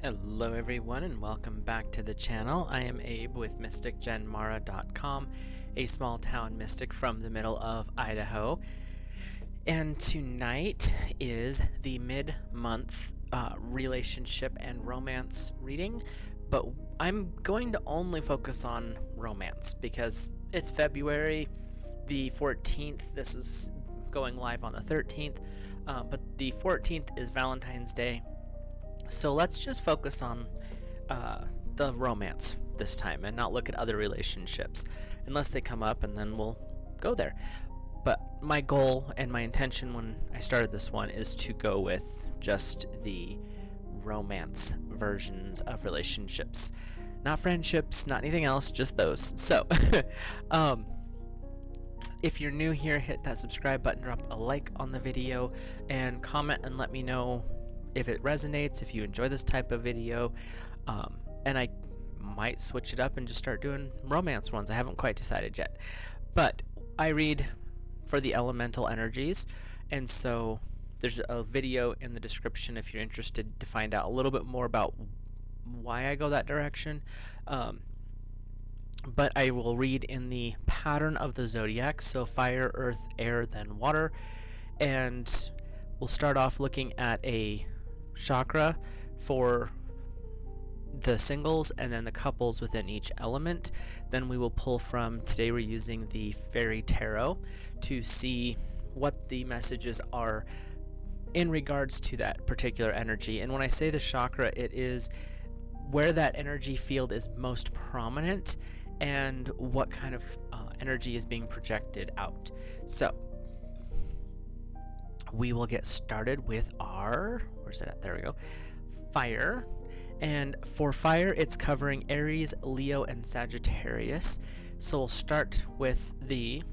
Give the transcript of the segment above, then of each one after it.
Hello everyone and welcome back to the channel. I am Abe with MysticGenMara.com, a small town mystic from the middle of Idaho. And tonight is the mid-month relationship and romance reading, but I'm going to only focus on romance because it's February the 14th. This is going live on the 13th, but the 14th is Valentine's Day. So let's just focus on the romance this time and not look at other relationships unless they come up, and then we'll go there. But my goal and my intention when I started this one is to go with just the romance versions of relationships. Not friendships, not anything else, just those. So if you're new here, hit that subscribe button, drop a like on the video, and comment and let me know if it resonates, if you enjoy this type of video, and I might switch it up and just start doing romance ones. I haven't quite decided yet, but I read for the elemental energies, and so there's a video in the description if you're interested to find out a little bit more about why I go that direction. But I will read in the pattern of the zodiac, so fire, earth, air, then water, and we'll start off looking at a chakra for the singles and then the couples within each element. Then we will pull from, today we're using the Fairy Tarot to see what the messages are in regards to that particular energy. And when I say the chakra, it is where that energy field is most prominent and what kind of energy is being projected out. So we will get started with our, where's it at? There we go. Fire. And for fire, it's covering Aries, Leo, and Sagittarius. So we'll start with the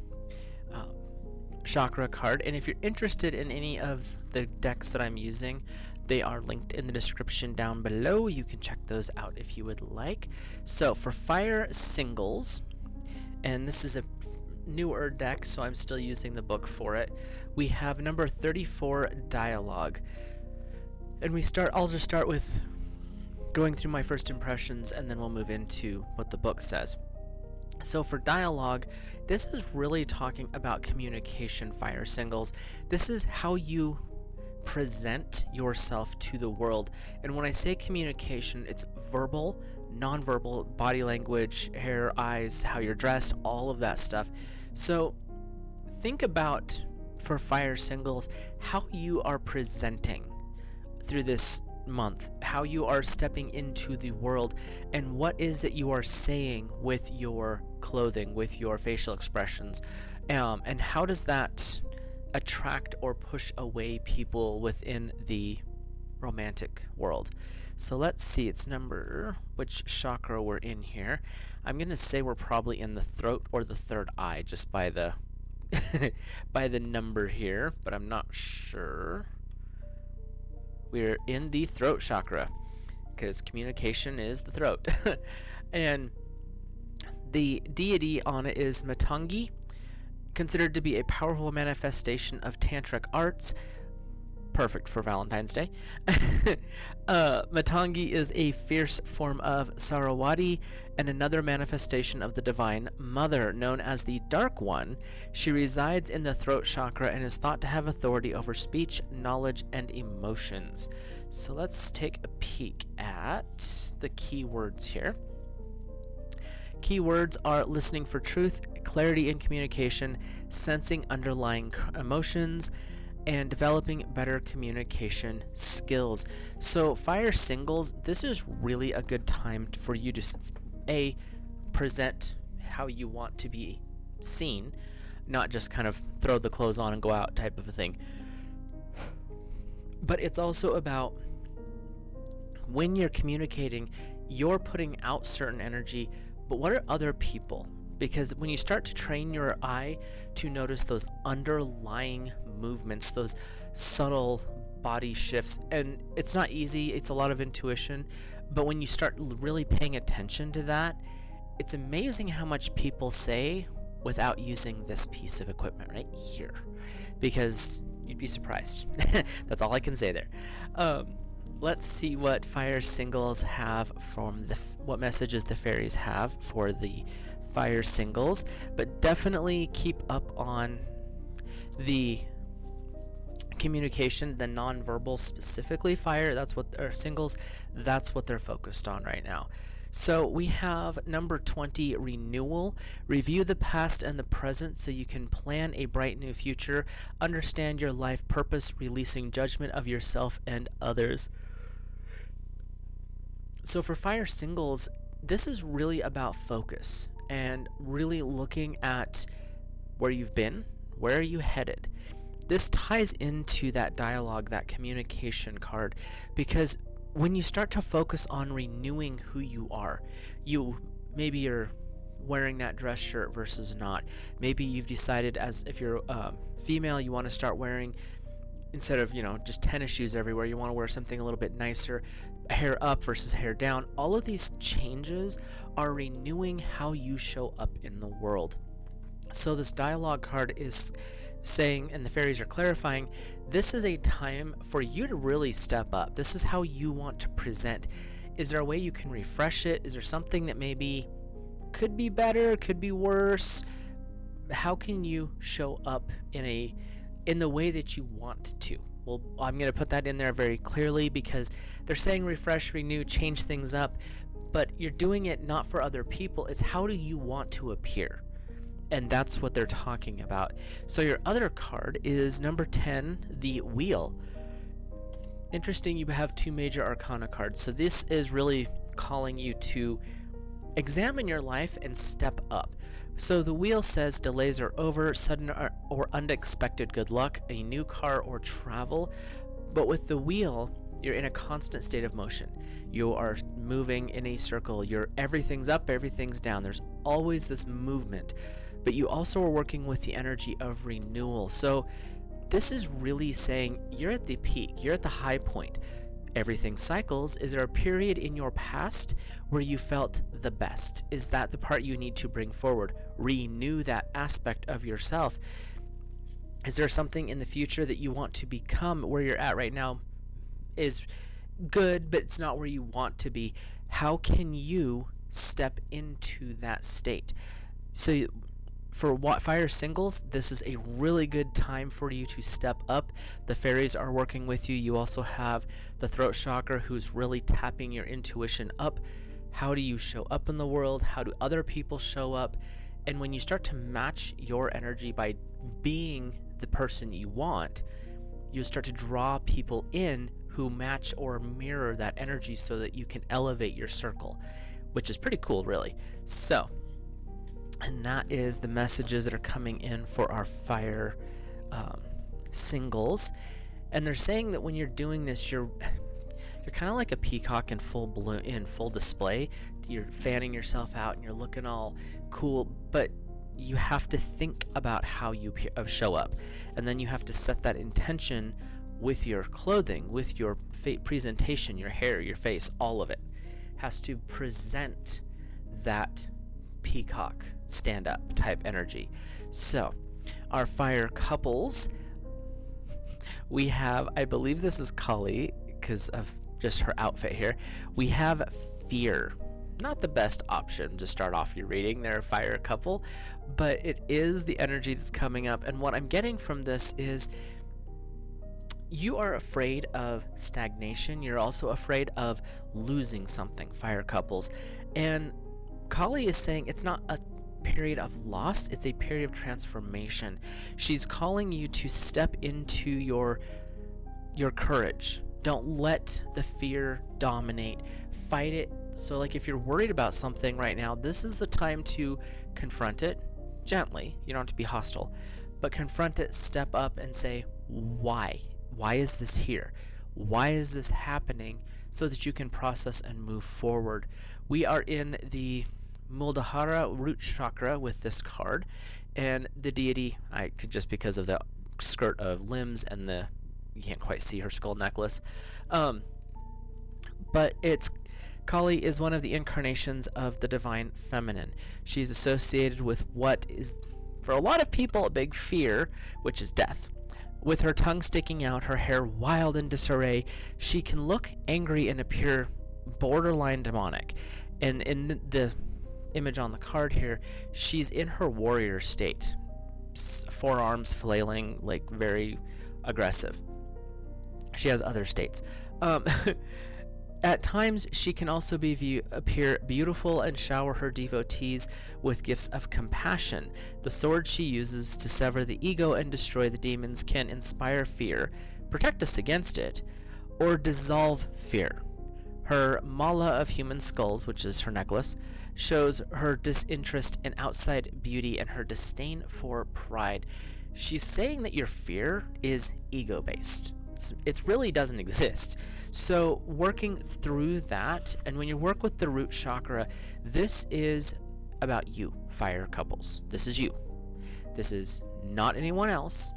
chakra card. And if you're interested in any of the decks that I'm using, they are linked in the description down below. You can check those out if you would like. So for fire singles, and this is a newer deck, so I'm still using the book for it. We have number 34, Dialogue. And I'll just start with going through my first impressions, and then we'll move into what the book says. So for Dialogue, this is really talking about communication, fire singles. This is how you present yourself to the world. And when I say communication, it's verbal, non-verbal, body language, hair, eyes, how you're dressed, all of that stuff. So think about, for fire singles, how you are presenting through this month, how you are stepping into the world, and what is it you are saying with your clothing, with your facial expressions, and how does that attract or push away people within the romantic world. So let's see, it's which chakra we're in here. I'm gonna say we're probably in the throat or the third eye, just by the by the number here, but I'm not sure. We're in the throat chakra because communication is the throat. And the deity on it is Matangi, considered to be a powerful manifestation of tantric arts. Perfect for Valentine's Day. Matangi is a fierce form of Sarawati and another manifestation of the Divine Mother, known as the Dark One. She resides in the throat chakra and is thought to have authority over speech, knowledge, and emotions. So let's take a peek at the keywords here. Keywords are listening for truth, clarity in communication, sensing underlying emotions, and developing better communication skills. So fire singles, this is really a good time for you to present how you want to be seen, not just kind of throw the clothes on and go out type of a thing. But it's also about when you're communicating, you're putting out certain energy, but what are other people? Because when you start to train your eye to notice those underlying movements, those subtle body shifts, and it's not easy, it's a lot of intuition, but when you start really paying attention to that, it's amazing how much people say without using this piece of equipment right here, because you'd be surprised. That's all I can say there. let's see what fire singles have from what messages the fairies have for the fire singles, but definitely keep up on the communication, the nonverbal, specifically fire. That's what our singles, that's what they're focused on right now. So we have number 20, renewal. Review the past and the present so you can plan a bright new future. Understand your life purpose, releasing judgment of yourself and others. So for fire singles, this is really about focus and really looking at where you've been, where are you headed. This ties into that dialogue, that communication card, because when you start to focus on renewing who you are, maybe you're wearing that dress shirt versus not. Maybe you've decided, as if you're female, you want to start wearing, instead of just tennis shoes everywhere, you want to wear something a little bit nicer, hair up versus hair down. All of these changes are renewing how you show up in the world. So this dialogue card is saying, and the fairies are clarifying, this is a time for you to really step up. This is how you want to present. Is there a way you can refresh it? Is there something that maybe could be better, could be worse? How can you show up in the way that you want to? Well, I'm going to put that in there very clearly, because they're saying refresh, renew, change things up, but you're doing it not for other people. It's how do you want to appear? And that's what they're talking about. So your other card is number 10, the wheel. Interesting, you have 2 major arcana cards. So this is really calling you to examine your life and step up. So the wheel says delays are over, sudden or unexpected good luck, a new car or travel. But with the wheel, you're in a constant state of motion. You are moving in a circle. Everything's up, everything's down. There's always this movement. But you also are working with the energy of renewal. So this is really saying you're at the peak, you're at the high point. Everything cycles. Is there a period in your past where you felt the best? Is that the part you need to bring forward? Renew that aspect of yourself. Is there something in the future that you want to become? Where you're at right now is good, but it's not where you want to be. How can you step into that state? So for fire singles, this is a really good time for you to step up. The fairies are working with you. You also have the throat chakra, who's really tapping your intuition up. How do you show up in the world? How do other people show up? And when you start to match your energy by being the person you want, you start to draw people in who match or mirror that energy so that you can elevate your circle, which is pretty cool, really. So, and that is the messages that are coming in for our fire singles. And they're saying that when you're doing this, you're kind of like a peacock in full bloom, in full display. You're fanning yourself out and you're looking all cool, but you have to think about how you show up, and then you have to set that intention with your clothing, with your presentation, your hair, your face. All of it has to present that peacock stand-up type energy. So our fire couples, we have, I believe this is Kali because of just her outfit here. We have fear. Not the best option to start off your reading. They're a fire couple, but it is the energy that's coming up. And what I'm getting from this is you are afraid of stagnation. You're also afraid of losing something, fire couples. And Kali is saying it's not a period of loss, it's a period of transformation. She's calling you to step into your courage. Don't let the fear dominate. Fight it. So like if you're worried about something right now, this is the time to confront it gently. You don't have to be hostile, but confront it, step up and say, why? Why is this here? Why is this happening? So that you can process and move forward. We are in the Muladhara root chakra with this card, and the deity, I could, just because of the skirt of limbs and you can't quite see her skull necklace, but it's Kali is one of the incarnations of the divine feminine. She's associated with what is, for a lot of people, a big fear, which is death. With her tongue sticking out, her hair wild in disarray, she can look angry and appear borderline demonic. And in the image on the card here, she's in her warrior state, forearms flailing, like very aggressive. She has other states. At times, she can also appear beautiful and shower her devotees with gifts of compassion. The sword she uses to sever the ego and destroy the demons can inspire fear, protect us against it, or dissolve fear. Her mala of human skulls, which is her necklace, shows her disinterest in outside beauty and her disdain for pride. She's saying that your fear is ego-based. It really doesn't exist. So working through that, and when you work with the root chakra, this is about you, fire couples. This is you. This is not anyone else.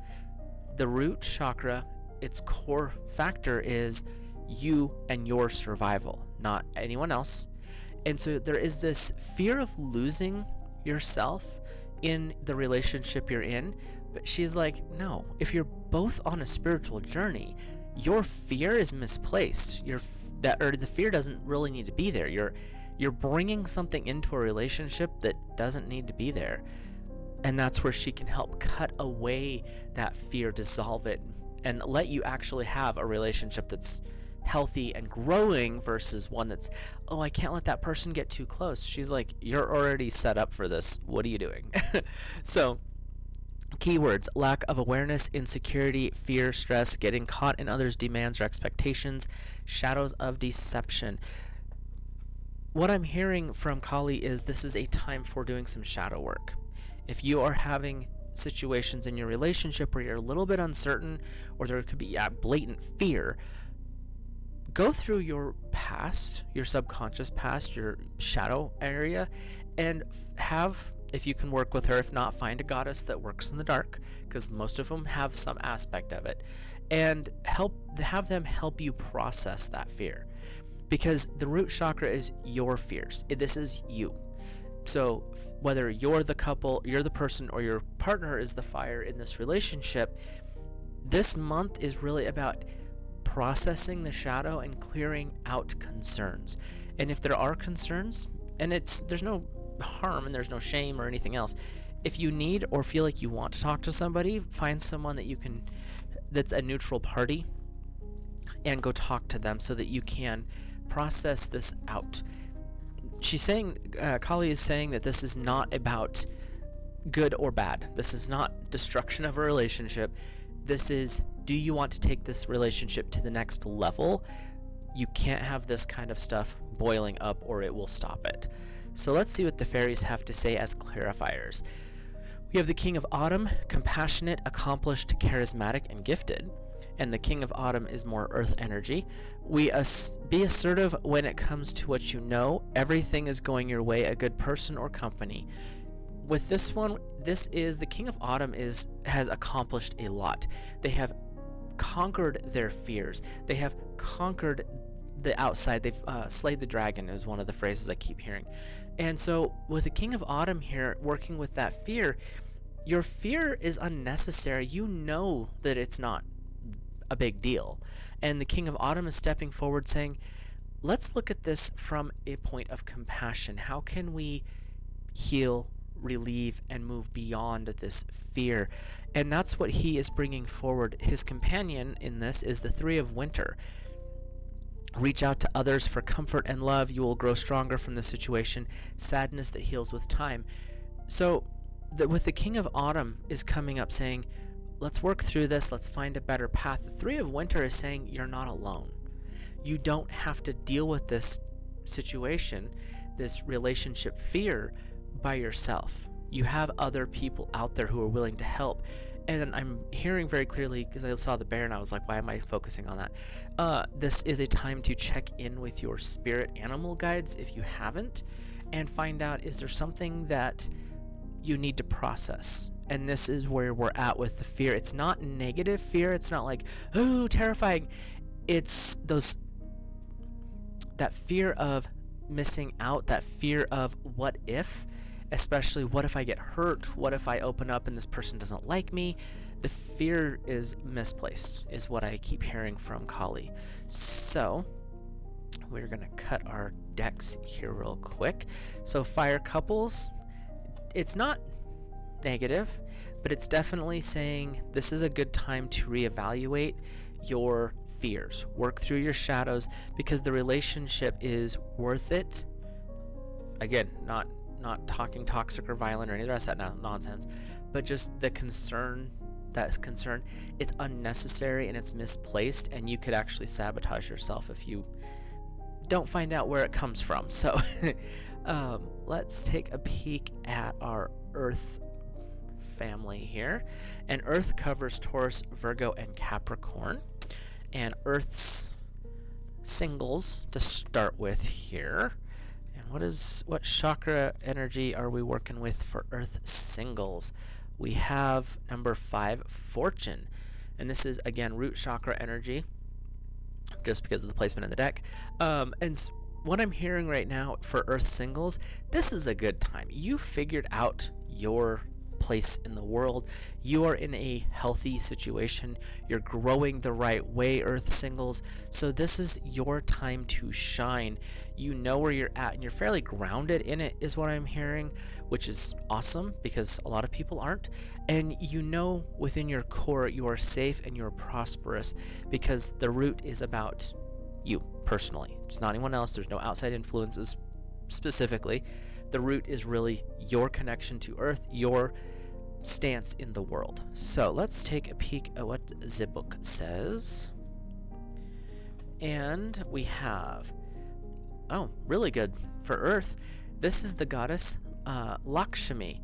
The root chakra, its core factor is you and your survival, not anyone else. And so there is this fear of losing yourself in the relationship you're in. But she's like, no, if you're both on a spiritual journey, your fear is misplaced. The fear doesn't really need to be there. You're bringing something into a relationship that doesn't need to be there. And that's where she can help cut away that fear, dissolve it, and let you actually have a relationship that's healthy and growing versus one that's, oh, I can't let that person get too close. She's like, you're already set up for this. What are you doing? So, keywords: lack of awareness, insecurity, fear, stress, getting caught in others' demands or expectations, shadows of deception. What I'm hearing from Kali is this is a time for doing some shadow work. If you are having situations in your relationship where you're a little bit uncertain, or there could be blatant fear, go through your past, your subconscious past, your shadow area, and if you can work with her, if not, find a goddess that works in the dark, because most of them have some aspect of it, and have them help you process that fear, because the root chakra is your fears. This is you. So whether you're the couple, you're the person, or your partner is the fire in this relationship, this month is really about processing the shadow and clearing out concerns. And if there are concerns, and there's no harm and there's no shame or anything else, if you need or feel like you want to talk to somebody, find someone that's a neutral party and go talk to them so that you can process this out. She's saying, Kali is saying that this is not about good or bad. This is not destruction of a relationship. This is, do you want to take this relationship to the next level? You can't have this kind of stuff boiling up or it will stop it. So let's see what the fairies have to say as clarifiers. We have the King of Autumn, compassionate, accomplished, charismatic, and gifted. And the King of Autumn is more earth energy. Be assertive when it comes to what you know. Everything is going your way, a good person or company. With this one, the King of Autumn has accomplished a lot. They have conquered their fears. They have conquered the outside. They've slayed the dragon is one of the phrases I keep hearing. And so with the King of Autumn here, working with that fear, your fear is unnecessary. You know that it's not a big deal. And the King of Autumn is stepping forward saying, let's look at this from a point of compassion. How can we heal, relieve, and move beyond this fear? And that's what he is bringing forward. His companion in this is the Three of Winter. Reach out to others for comfort and love. You will grow stronger from the situation. Sadness that heals with time. So with the King of Autumn is coming up saying, let's work through this. Let's find a better path. The Three of Winter is saying you're not alone. You don't have to deal with this situation, this relationship fear, by yourself. You have other people out there who are willing to help. And I'm hearing very clearly, because I saw the bear and I was like, why am I focusing on that? This is a time to check in with your spirit animal guides if you haven't, and find out, is there something that you need to process? And this is where we're at with the fear. It's not negative fear. It's not like, oh, terrifying. It's that fear of missing out, that fear of what if, especially what if I get hurt? What if I open up and this person doesn't like me? The fear is misplaced, is what I keep hearing from Kali. So we're going to cut our decks here real quick. So fire couples, it's not negative, but it's definitely saying this is a good time to reevaluate your fears, work through your shadows, because the relationship is worth it. Again, not talking toxic or violent or any of the rest of that nonsense, but just the concern, it's unnecessary and it's misplaced, and you could actually sabotage yourself if you don't find out where it comes from. So let's take a peek at our Earth family here. And Earth covers Taurus, Virgo, and Capricorn. And Earth's singles to start with here. And what chakra energy are we working with for Earth singles? We have number 5, Fortune. And this is, again, root chakra energy, just because of the placement in the deck. And what I'm hearing right now for Earth singles, this is a good time. You figured out your place in the world. You are in a healthy situation. You're growing the right way, Earth singles. So this is your time to shine. You know where you're at, and you're fairly grounded in it, is what I'm hearing, which is awesome because a lot of people aren't. And you know within your core you are safe and you're prosperous, because the root is about you personally. It's not anyone else. There's no outside influences specifically. The root is really your connection to Earth, your stance in the world. So let's take a peek at what the book says. And we have, really good for Earth. This is the goddess Lakshmi,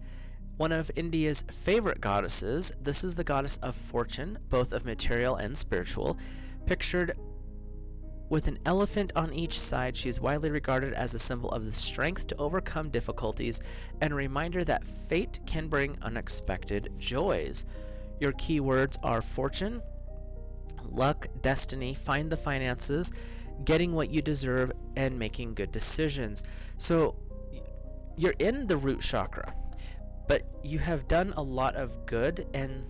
one of India's favorite goddesses. This is the goddess of fortune, both of material and spiritual. Pictured with an elephant on each side, she is widely regarded as a symbol of the strength to overcome difficulties and a reminder that fate can bring unexpected joys. Your key words are fortune, luck, destiny, find the finances, getting what you deserve, and making good decisions. So you're in the root chakra, but you have done a lot of good, and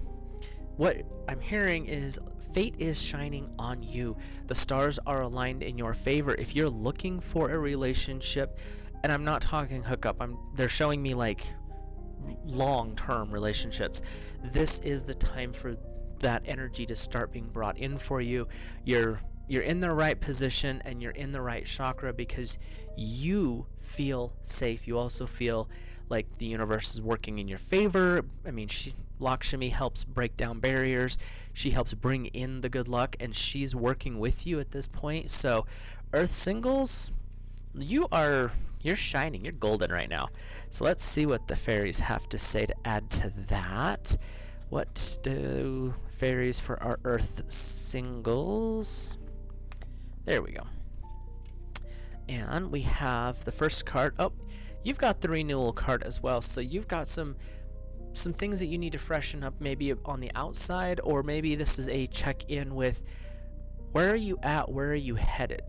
what I'm hearing is fate is shining on you. The stars are aligned in your favor. If you're looking for a relationship, and I'm not talking hookup, they're showing me like long-term relationships. This is the time for that energy to start being brought in for you. You're in the right position and you're in the right chakra because you feel safe. You also feel like the universe is working in your favor. I mean, Lakshmi helps break down barriers. She helps bring in the good luck, and she's working with you at this point. So Earth singles, you're shining. You're golden right now. So let's see what the fairies have to say to add to that. What do fairies for our Earth singles? There we go. And we have the first card. Oh, you've got the renewal card as well. So you've got some things that you need to freshen up, maybe on the outside, or maybe this is a check-in with where are you at, where are you headed.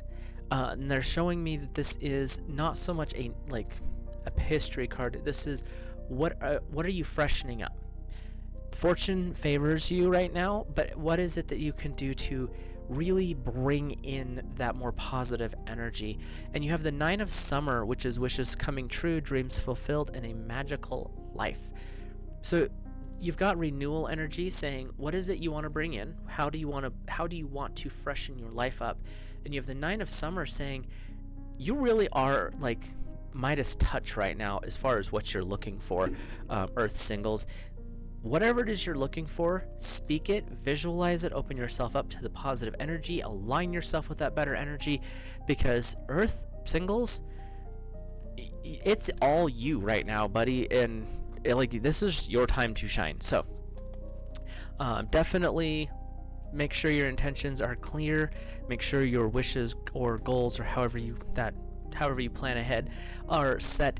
And they're showing me that this is not so much a history card. This is what are you freshening up. Fortune favors you right now, but what is it that you can do to really bring in that more positive energy? And you have the 9 of Summer, which is wishes coming true, dreams fulfilled, and a magical life. So you've got renewal energy saying, what is it you want to bring in? How do you want to freshen your life up? And you have the 9 of Summer saying, you really are like Midas touch right now as far as what you're looking for, Earth singles. Whatever it is you're looking for, speak it, visualize it, open yourself up to the positive energy, align yourself with that better energy, because Earth singles, it's all you right now, buddy, and this is your time to shine. So definitely make sure your intentions are clear, make sure your wishes or goals or however you plan ahead are set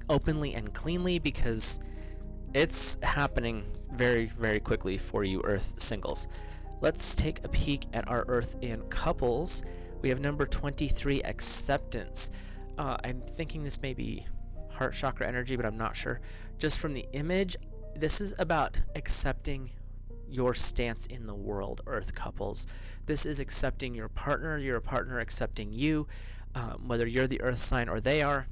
openly and cleanly, because it's happening very, very quickly for you Earth singles. Let's take a peek at our Earth and couples. We have number 23, acceptance. I'm thinking this may be heart chakra energy, but I'm not sure. Just from the image, this is about accepting your stance in the world, Earth couples. This is accepting your partner accepting you, whether you're the Earth sign or they are.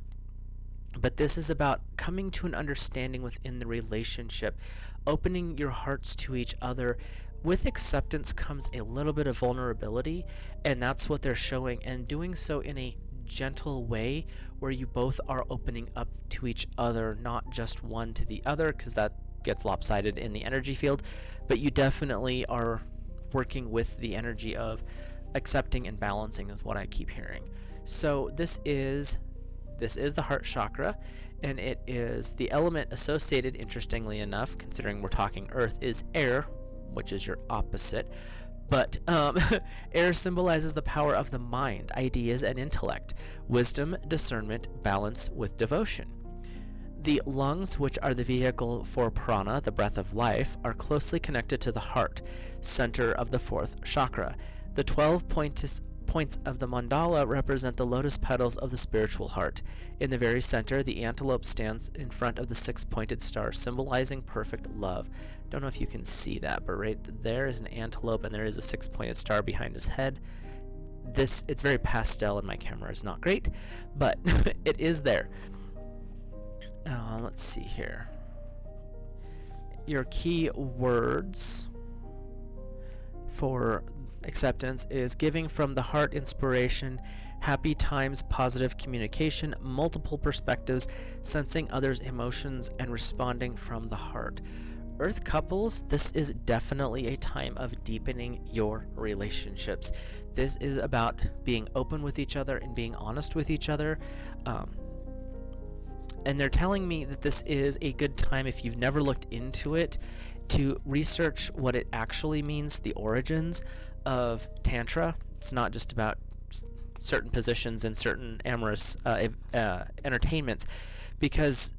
But this is about coming to an understanding within the relationship, opening your hearts to each other. With acceptance comes a little bit of vulnerability, and that's what they're showing, and doing so in a gentle way where you both are opening up to each other, not just one to the other, because that gets lopsided in the energy field, but you definitely are working with the energy of accepting and balancing is what I keep hearing. So this is the heart chakra, and it is the element associated, interestingly enough, considering we're talking earth, is air, which is your opposite. But air symbolizes the power of the mind, ideas, and intellect, wisdom, discernment, balance with devotion. The lungs, which are the vehicle for prana, the breath of life, are closely connected to the heart, center of the fourth chakra. The 12 points of the mandala represent the lotus petals of the spiritual heart. In the very center, the antelope stands in front of the 6-pointed star, symbolizing perfect love. Don't know if you can see that, but right there is an antelope, and there is a 6-pointed star behind his head. It's very pastel, and my camera is not great, but it is there. Let's see here. Your key words for acceptance is giving from the heart, inspiration, happy times, positive communication, multiple perspectives, sensing others' emotions, and responding from the heart. Earth couples, this is definitely a time of deepening your relationships. This is about being open with each other and being honest with each other. And they're telling me that this is a good time, if you've never looked into it, to research what it actually means, the origins of Tantra. It's not just about certain positions and certain amorous entertainments, because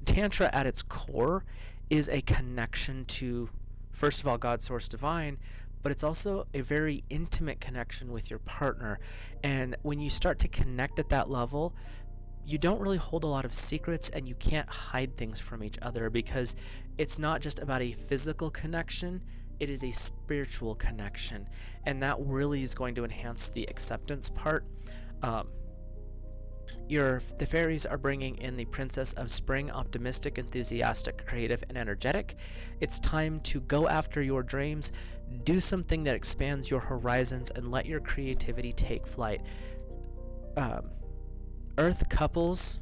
Tantra at its core is a connection to, first of all, God, Source, Divine, but it's also a very intimate connection with your partner. And when you start to connect at that level, you don't really hold a lot of secrets, and you can't hide things from each other, because it's not just about a physical connection, it is a spiritual connection, and that really is going to enhance the acceptance part. The fairies are bringing in the Princess of Spring, optimistic, enthusiastic, creative, and energetic. It's time to go after your dreams, do something that expands your horizons, and let your creativity take flight. Earth couples,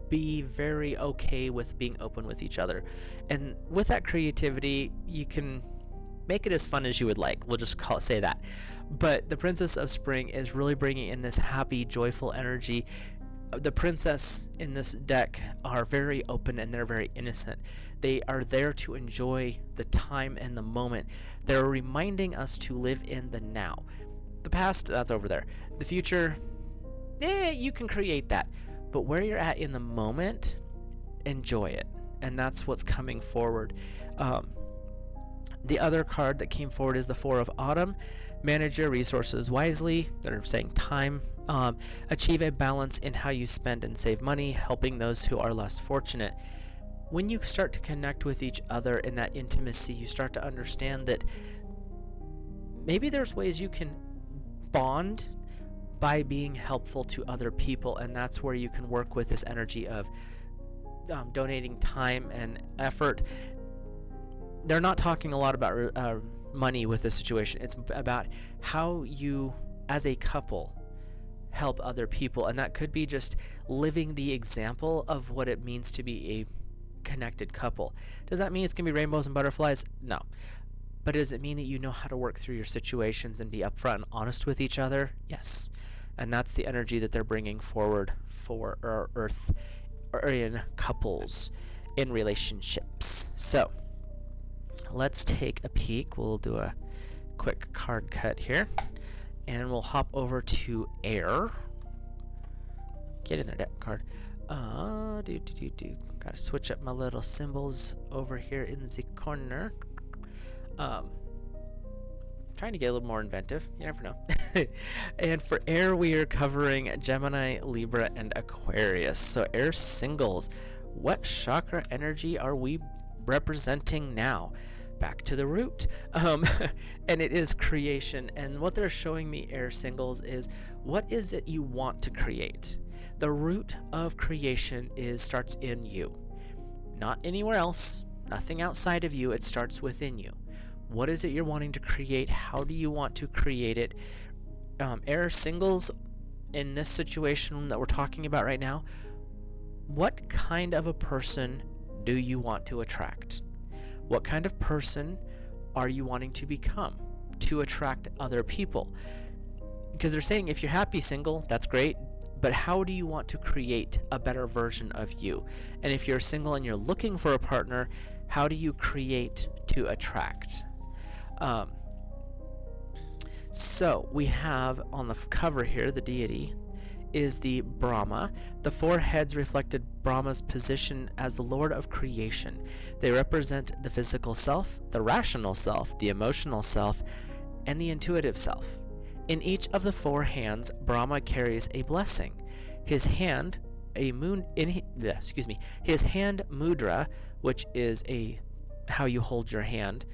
be very okay with being open with each other, and with that creativity, you can make it as fun as you would like. We'll just say that. But the Princess of Spring is really bringing in this happy, joyful energy. The princess in this deck are very open, and they're very innocent. They are there to enjoy the time and the moment. They're reminding us to live in the now. The past, that's over there. The future, you can create that. But where you're at in the moment, enjoy it. And that's what's coming forward. The other card that came forward is the Four of Autumn. Manage your resources wisely. They're saying time. Achieve a balance in how you spend and save money, helping those who are less fortunate. When you start to connect with each other in that intimacy, you start to understand that maybe there's ways you can bond by being helpful to other people, and that's where you can work with this energy of donating time and effort. They're not talking a lot about money with this situation. It's about how you, as a couple, help other people, and that could be just living the example of what it means to be a connected couple. Does that mean it's going to be rainbows and butterflies? No. But does it mean that you know how to work through your situations and be upfront and honest with each other? Yes. And that's the energy that they're bringing forward for our Earth in couples, in relationships. So let's take a peek. We'll do a quick card cut here, and we'll hop over to air. Get in there, deck card. Gotta switch up my little symbols over here in the corner. Trying to get a little more inventive. You never know. And for air, we are covering Gemini, Libra, and Aquarius. So air singles, what chakra energy are we representing now? back to the root. And it is creation. And what they're showing me, air singles, is what is it you want to create? The root of creation starts in you, not anywhere else, nothing outside of you. It starts within you. What is it you're wanting to create? How do you want to create it? Air singles, in this situation that we're talking about right now, what kind of a person do you want to attract? What kind of person are you wanting to become to attract other people? Because they're saying if you're happy single, that's great, but how do you want to create a better version of you? And if you're single and you're looking for a partner, how do you create to attract? So we have on the cover here, the deity is the Brahma. The four heads reflected Brahma's position as the Lord of creation. They represent the physical self, the rational self, the emotional self, and the intuitive self. In each of the four hands, Brahma carries a blessing. His hand, his hand mudra, which is how you hold your hand,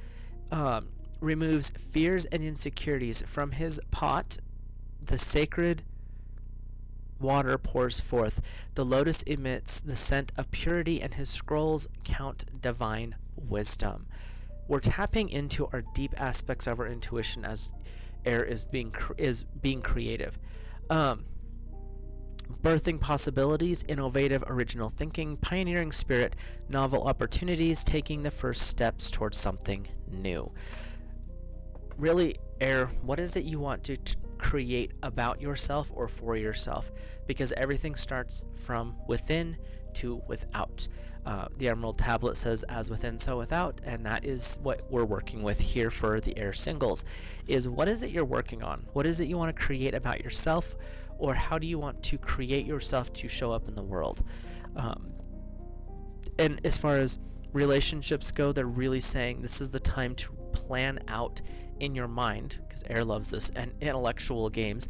removes fears and insecurities. From his pot, the sacred water pours forth. The lotus emits the scent of purity, and his scrolls count divine wisdom. We're tapping into our deep aspects of our intuition as air is being creative. Birthing possibilities, innovative original thinking, pioneering spirit, novel opportunities, taking the first steps towards something new. Really, air, what is it you want to create about yourself or for yourself? Because everything starts from within to without. The Emerald Tablet says as within so without, and that is what we're working with here for the air singles, is what is it you're working on? What is it you want to create about yourself, or how do you want to create yourself to show up in the world? And as far as relationships go, they're really saying this is the time to plan out in your mind, because air loves this, and intellectual games,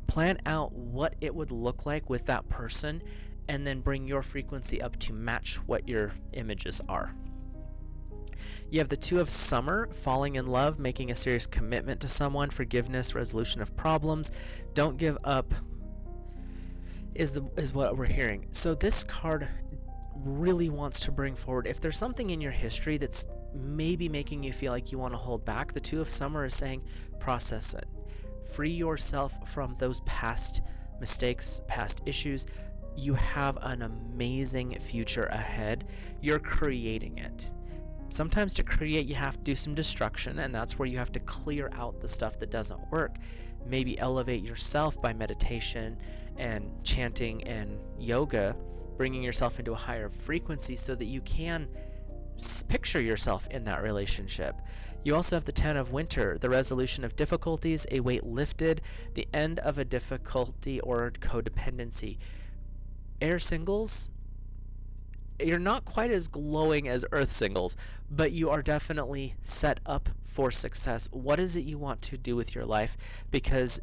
plan out what it would look like with that person, and then bring your frequency up to match what your images are. You have the Two of Summer, falling in love, making a serious commitment to someone, forgiveness, resolution of problems, don't give up is what we're hearing. So this card really wants to bring forward, if there's something in your history that's maybe making you feel like you want to hold back, the Two of Summer is saying process it. Free yourself from those past mistakes, past issues. You have an amazing future ahead. You're creating it. Sometimes to create, you have to do some destruction, and that's where you have to clear out the stuff that doesn't work. Maybe elevate yourself by meditation and chanting and yoga, bringing yourself into a higher frequency so that you can picture yourself in that relationship. You also have the Ten of Winter, the resolution of difficulties, a weight lifted, the end of a difficulty or codependency. Air singles, you're not quite as glowing as earth singles, but you are definitely set up for success. What is it you want to do with your life? Because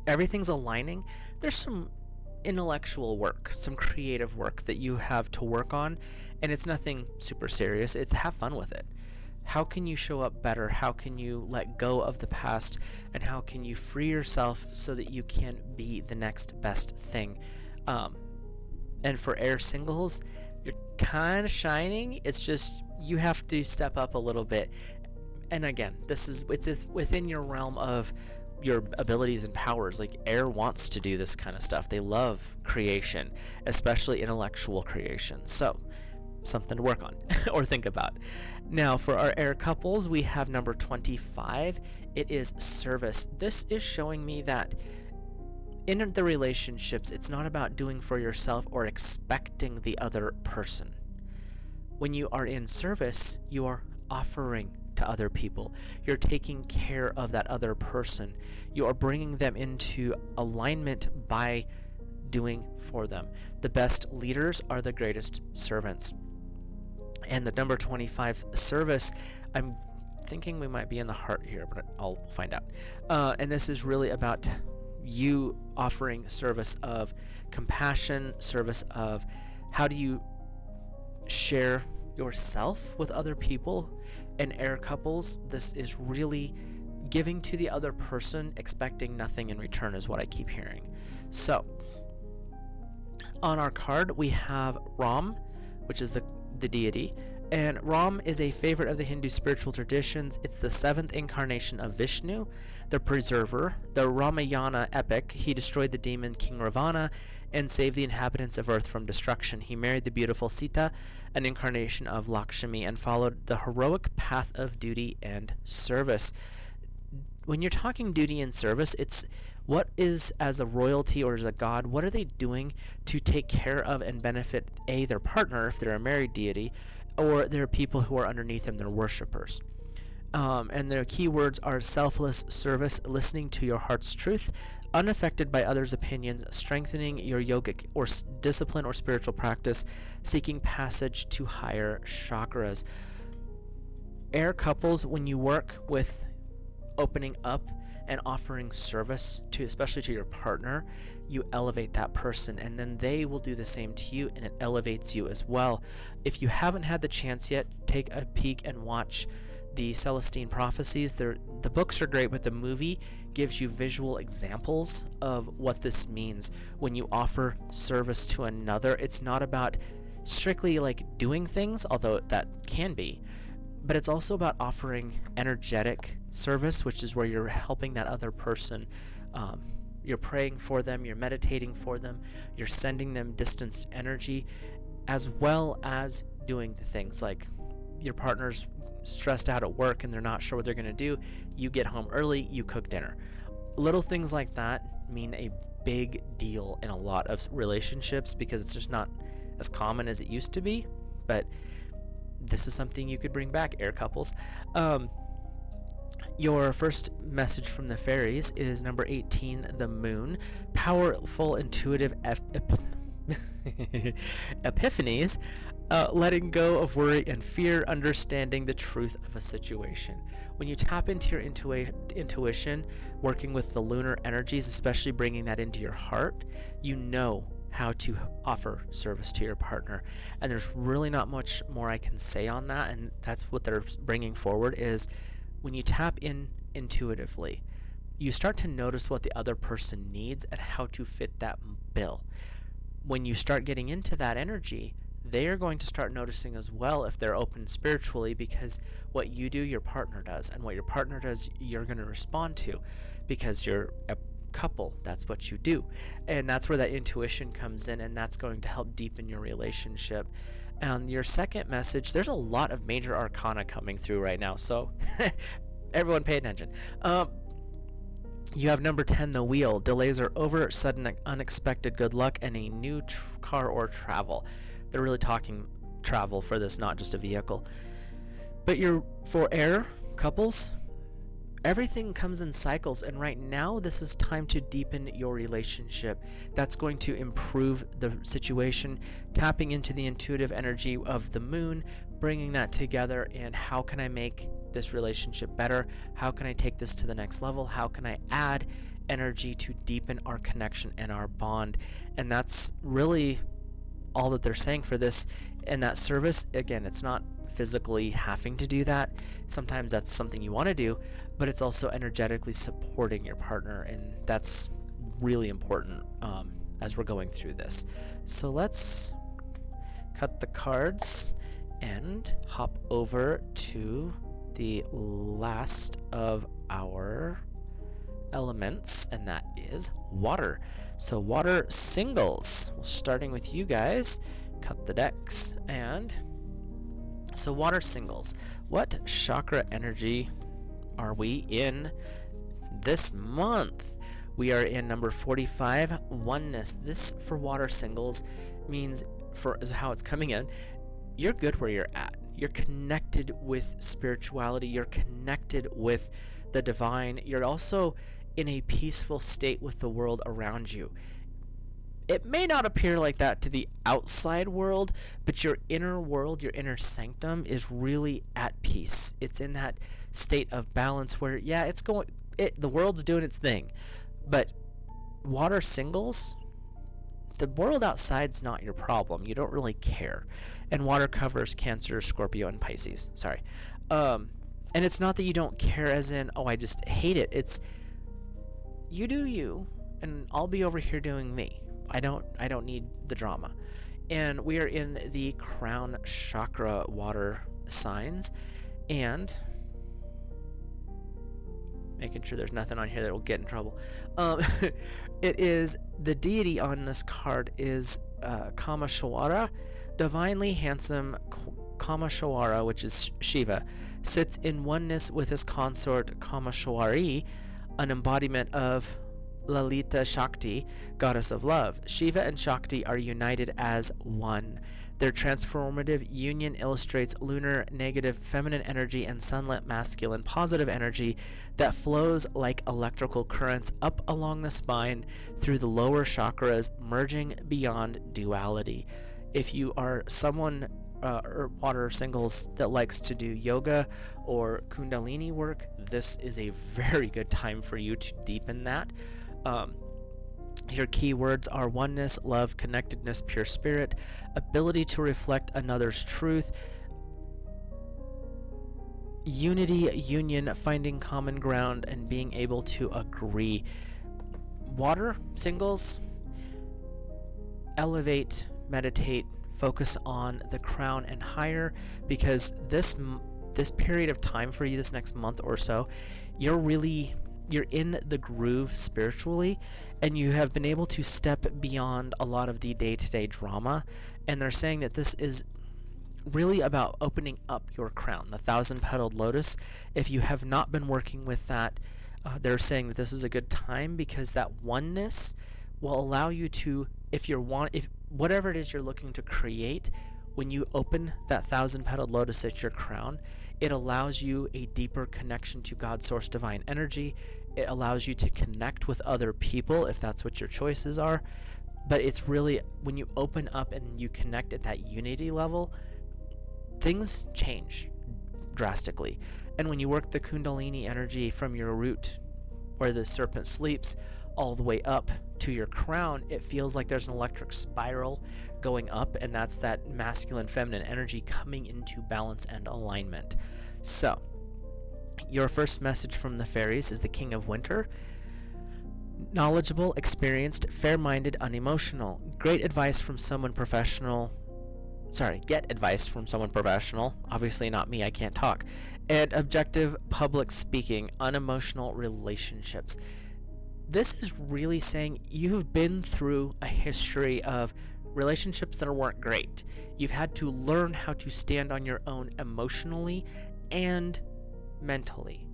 everything's aligning. There's some intellectual work, some creative work that you have to work on, and it's nothing super serious. It's have fun with it. How can you show up better? How can you let go of the past? And how can you free yourself so that you can be the next best thing? And for air singles, you're kind of shining. It's just you have to step up a little bit. And again, it's within your realm of your abilities and powers. Like air wants to do this kind of stuff. They love creation, especially intellectual creation. So something to work on or think about. Now for our air couples, we have number 25. It is service. This is showing me that in the relationships, it's not about doing for yourself or expecting the other person. When you are in service, you are offering to other people. You're taking care of that other person. You are bringing them into alignment by doing for them. The best leaders are the greatest servants. And the number 25 service, I'm thinking we might be in the heart here, but I'll find out. And this is really about you offering service of compassion, service of how do you share yourself with other people. And air couples, this is really giving to the other person, expecting nothing in return, is what I keep hearing. So, on our card, we have Ram, which is the deity. And Ram is a favorite of the Hindu spiritual traditions. It's the 7th incarnation of Vishnu, the preserver. The Ramayana epic, he destroyed the demon King Ravana and saved the inhabitants of Earth from destruction. He married the beautiful Sita, an incarnation of Lakshmi, and followed the heroic path of duty and service. When you're talking duty and service, it's what is, as a royalty or as a god, what are they doing to take care of and benefit their partner if they're a married deity, or there are people who are underneath them, they're worshippers. And their keywords are selfless service, listening to your heart's truth, unaffected by others' opinions, strengthening your yogic or discipline or spiritual practice, seeking passage to higher chakras. Air couples, when you work with opening up and offering service to, especially to your partner, you elevate that person, and then they will do the same to you, and it elevates you as well. If you haven't had the chance yet, take a peek and watch the Celestine Prophecies. The books are great, but the movie gives you visual examples of what this means when you offer service to another. It's not about strictly like doing things, although that can be, but it's also about offering energetic service, which is where you're helping that other person. You're praying for them, you're meditating for them, you're sending them distanced energy, as well as doing the things like your partner's stressed out at work and they're not sure what they're going to do. You get home early, you cook dinner. Little things like that mean a big deal in a lot of relationships because it's just not as common as it used to be. But this is something you could bring back, air couples. Your first message from the fairies is number 18, the moon. Powerful, intuitive epiphanies, letting go of worry and fear, understanding the truth of a situation. When you tap into your intuition, working with the lunar energies, especially bringing that into your heart, you know how to offer service to your partner. And there's really not much more I can say on that, and that's what they're bringing forward is when you tap in intuitively, you start to notice what the other person needs and how to fit that bill. When you start getting into that energy, they are going to start noticing as well if they're open spiritually, because what you do, your partner does, and what your partner does, you're going to respond to, because you're a couple. That's what you do, and that's where that intuition comes in, and that's going to help deepen your relationship. And your second message, there's a lot of major arcana coming through right now, so everyone pay attention. You have number 10, the wheel. Delays are over, sudden unexpected good luck, and a new car or travel. They're really talking travel for this, not just a vehicle. But for air couples, everything comes in cycles, and right now this is time to deepen your relationship. That's going to improve the situation, tapping into the intuitive energy of the moon, bringing that together, and how can I make this relationship better? How can I take this to the next level? How can I add energy to deepen our connection and our bond? And that's really all that they're saying for this. And that service, again, it's not physically having to do that. Sometimes that's something you want to do, but it's also energetically supporting your partner, and that's really important as we're going through this. So let's cut the cards and hop over to the last of our elements, and that is water. So water singles, starting with you guys, cut the decks. And so water singles, what chakra energy are we in this month? We are in number 45, oneness. This for water singles means, for how it's coming in, you're good where you're at. You're connected with spirituality. You're connected with the divine. You're also in a peaceful state with the world around you. It may not appear like that to the outside world, but your inner world, your inner sanctum is really at peace. It's in that state of balance where, yeah, the world's doing its thing, but water singles, the world outside's not your problem. You don't really care. And water covers Cancer, Scorpio, and Pisces. Sorry. And it's not that you don't care as in, oh, I just hate it. It's you do you, and I'll be over here doing me. I don't need the drama. And we are in the crown chakra water signs, and making sure there's nothing on here that will get in trouble. It is the deity on this card is Kameshwara, divinely handsome Kameshwara, which is Shiva, sits in oneness with his consort Kameshwari, an embodiment of Lalita Shakti, goddess of love. Shiva and Shakti are united as one. Their transformative union illustrates lunar negative feminine energy and sunlit masculine positive energy that flows like electrical currents up along the spine through the lower chakras, merging beyond duality. If you are someone or water singles that likes to do yoga or kundalini work, this is a very good time for you to deepen that. Your keywords are oneness, love, connectedness, pure spirit, ability to reflect another's truth, unity, union, finding common ground, and being able to agree. Water singles, elevate, meditate, focus on the crown and higher, because this period of time for you, this next month or so, you're in the groove spiritually, and you have been able to step beyond a lot of the day-to-day drama. And they're saying that this is really about opening up your crown, the 1,000-petaled lotus. If you have not been working with that, they're saying that this is a good time, because that oneness will allow you to, if whatever it is you're looking to create, when you open that 1,000-petaled lotus at your crown, it allows you a deeper connection to God's source divine energy. It allows you to connect with other people if that's what your choices are. But it's really, when you open up and you connect at that unity level, things change drastically. And when you work the Kundalini energy from your root, where the serpent sleeps, all the way up to your crown, it feels like there's an electric spiral going up, and that's that masculine feminine energy coming into balance and alignment. So your first message from the fairies is the King of Winter. Knowledgeable, experienced, fair-minded, unemotional. Great advice from someone professional. Get advice from someone professional. Obviously not me, I can't talk. And objective public speaking, unemotional relationships. This is really saying you've been through a history of relationships that weren't great. You've had to learn how to stand on your own emotionally and mentally.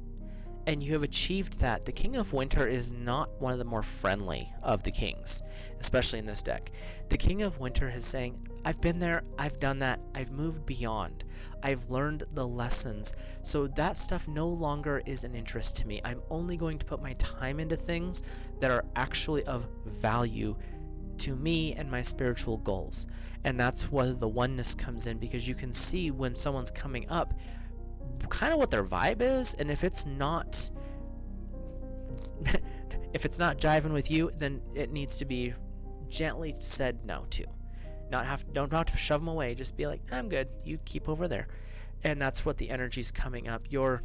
And you have achieved that. The King of Winter is not one of the more friendly of the kings, especially in this deck. The King of Winter is saying, I've been there, I've done that, I've moved beyond. I've learned the lessons. So that stuff no longer is an interest to me. I'm only going to put my time into things that are actually of value to me and my spiritual goals. And that's where the oneness comes in, because you can see when someone's coming up kind of what their vibe is, and if it's not jiving with you, then it needs to be gently said no to. Don't have to shove them away. Just be like, I'm good. You keep over there. And that's what the energy's coming up. Your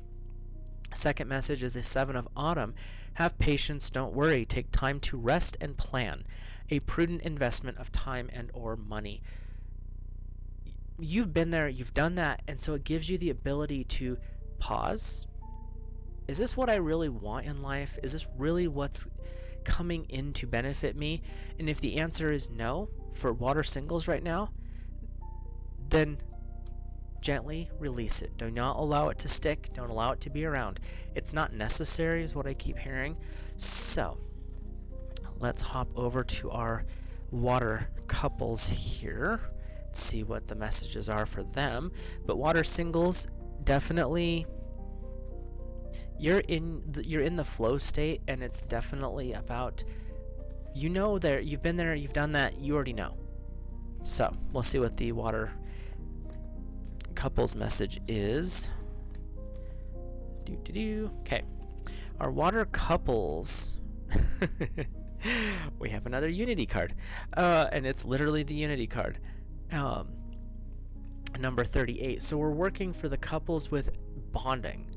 second message is the Seven of Autumn. Have patience. Don't worry. Take time to rest and plan. A prudent investment of time and or money. You've been there. You've done that. And so it gives you the ability to pause. Is this what I really want in life? Is this really what's coming in to benefit me? And if the answer is no for water singles right now, then gently release it. Do not allow it to stick. Don't allow it to be around. It's not necessary is what I keep hearing. So let's hop over to our water couples here. Let's see what the messages are for them. But water singles, definitely you're in the flow state, and it's definitely about, that you've been there, you've done that, you already know. So we'll see what the water couples message is. Okay, our water couples We have another Unity card, and it's literally the Unity card. Number 38. So we're working for the couples with bonding.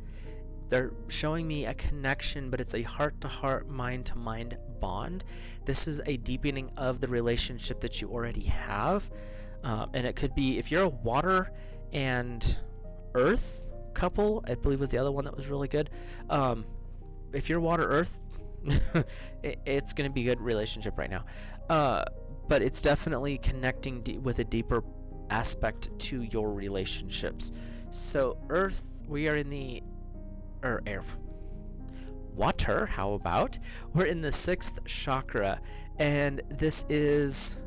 They're showing me a connection, but it's a heart-to-heart, mind-to-mind bond. This is a deepening of the relationship that you already have. And it could be, if you're a water and earth couple, I believe was the other one that was really good. If you're water earth, it's going to be a good relationship right now. But it's definitely connecting with a deeper aspect to your relationships. So earth, we are in the air. Water, how about? We're in the 6th chakra, and this is,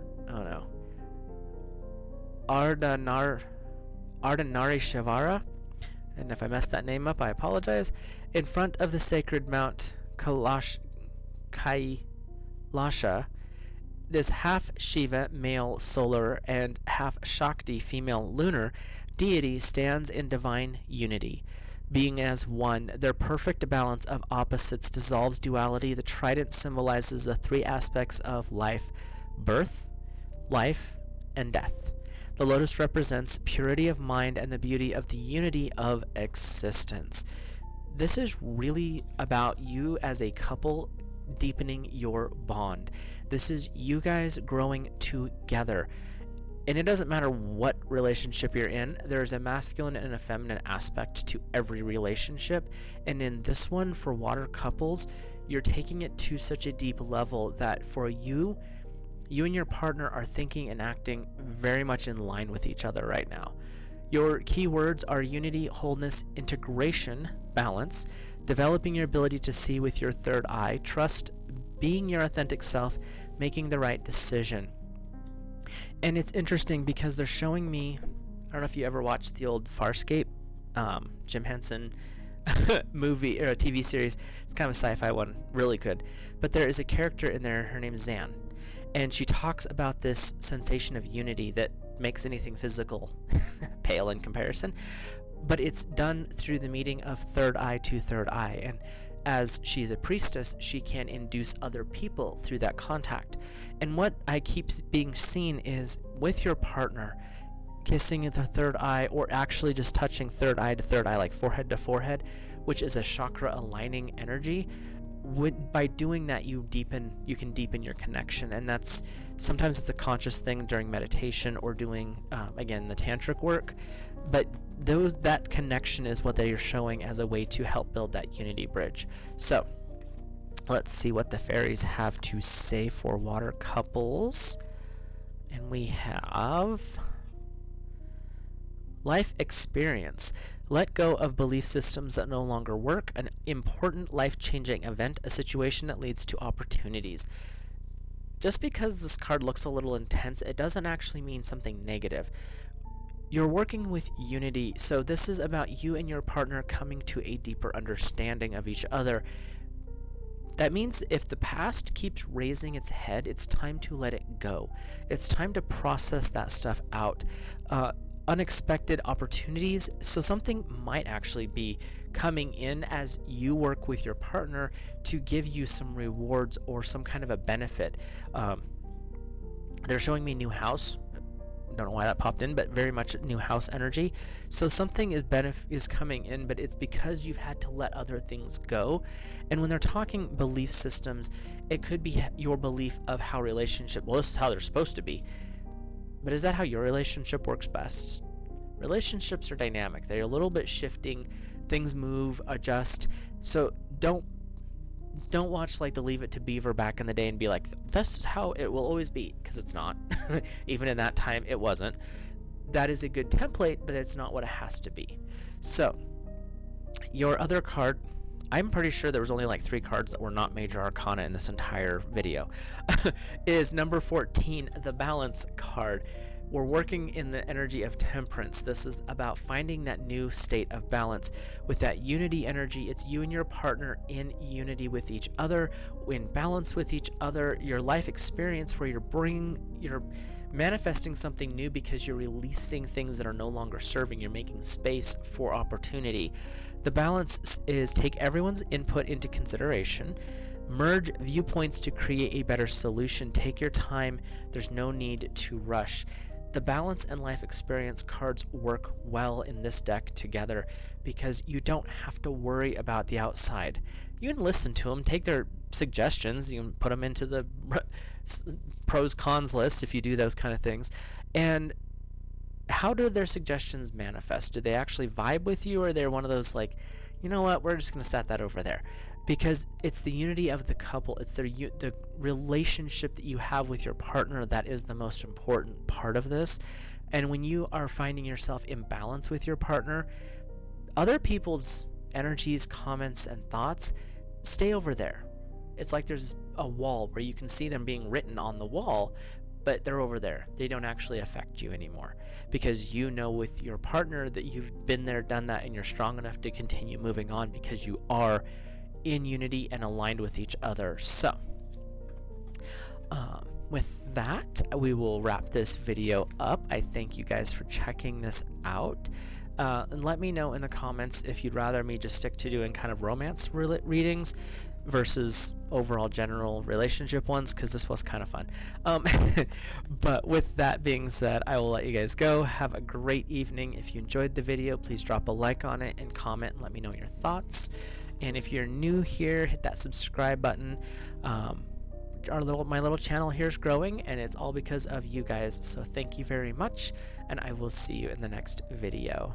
Ardhanarishvara, and if I messed that name up, I apologize. In front of the sacred Mount Kailasha, this half Shiva, male solar, and half Shakti, female lunar, deity stands in divine unity. Being as one, their perfect balance of opposites dissolves duality. The trident symbolizes the 3 aspects of life: birth, life, and death. The lotus represents purity of mind and the beauty of the unity of existence. This is really about you as a couple deepening your bond. This is you guys growing together. And it doesn't matter what relationship you're in, there's a masculine and a feminine aspect to every relationship. And in this one, for water couples, you're taking it to such a deep level that for you and your partner are thinking and acting very much in line with each other right now. Your key words are unity, wholeness, integration, balance, developing your ability to see with your third eye, trust, being your authentic self, making the right decision. And it's interesting because they're showing me, I don't know if you ever watched the old Farscape, Jim Henson movie or a TV series. It's kind of a sci-fi one, really good. But there is a character in there, her name's Zan, and she talks about this sensation of unity that makes anything physical pale in comparison. But it's done through the meeting of third eye to third eye, and as she's a priestess, she can induce other people through that contact. And what I keep being seen is with your partner, kissing the third eye, or actually just touching third eye to third eye, like forehead to forehead, which is a chakra aligning energy. By doing that, you can deepen your connection, and that's sometimes it's a conscious thing during meditation or doing again the tantric work. But that connection is what they are showing as a way to help build that unity bridge. So let's see what the fairies have to say for water couples. And we have life experience. Let go of belief systems that no longer work. An important life-changing event, a situation that leads to opportunities. Just because this card looks a little intense, it doesn't actually mean something negative. You're working with unity, so this is about you and your partner coming to a deeper understanding of each other. That means if the past keeps raising its head, it's time to let it go. It's time to process that stuff out. Unexpected opportunities, so something might actually be coming in as you work with your partner to give you some rewards or some kind of a benefit. They're showing me new house. Don't know why that popped in, but very much new house energy. So something is coming in, but it's because you've had to let other things go. And when they're talking belief systems, it could be your belief of how relationship, well, this is how they're supposed to be. But is that how your relationship works best? Relationships are dynamic. They're a little bit shifting. Things move, adjust. So don't watch like the Leave It to Beaver back in the day and be like, this is how it will always be, because it's not. Even in that time, it wasn't. That is a good template, but it's not what it has to be. So your other card, I'm pretty sure there was only like 3 cards that were not major arcana in this entire video, is number 14, the balance card. We're working in the energy of temperance. This is about finding that new state of balance. With that unity energy, it's you and your partner in unity with each other, in balance with each other, your life experience where you're manifesting something new because you're releasing things that are no longer serving. You're making space for opportunity. The balance is take everyone's input into consideration, Merge viewpoints to create a better solution. Take your time. There's no need to rush. The balance and life experience cards work well in this deck together because you don't have to worry about the outside. You can listen to them, take their suggestions, you can put them into the pros cons list if you do those kind of things. And how do their suggestions manifest? Do they actually vibe with you, or are they one of those like, you know what, we're just going to set that over there? Because it's the unity of the couple, it's the relationship that you have with your partner that is the most important part of this. And when you are finding yourself in balance with your partner, other people's energies, comments, and thoughts stay over there. It's like there's a wall where you can see them being written on the wall, but they're over there. They don't actually affect you anymore because you know with your partner that you've been there, done that, and you're strong enough to continue moving on because you are in unity and aligned with each other. So with that, we will wrap this video up. I thank you guys for checking this out. And let me know in the comments if you'd rather me just stick to doing kind of romance readings versus overall general relationship ones, because this was kind of fun. But with that being said, I will let you guys go. Have a great evening. If you enjoyed the video, please drop a like on it and comment and let me know your thoughts. And if you're new here, hit that subscribe button. My little channel here is growing, and it's all because of you guys. So thank you very much, and I will see you in the next video.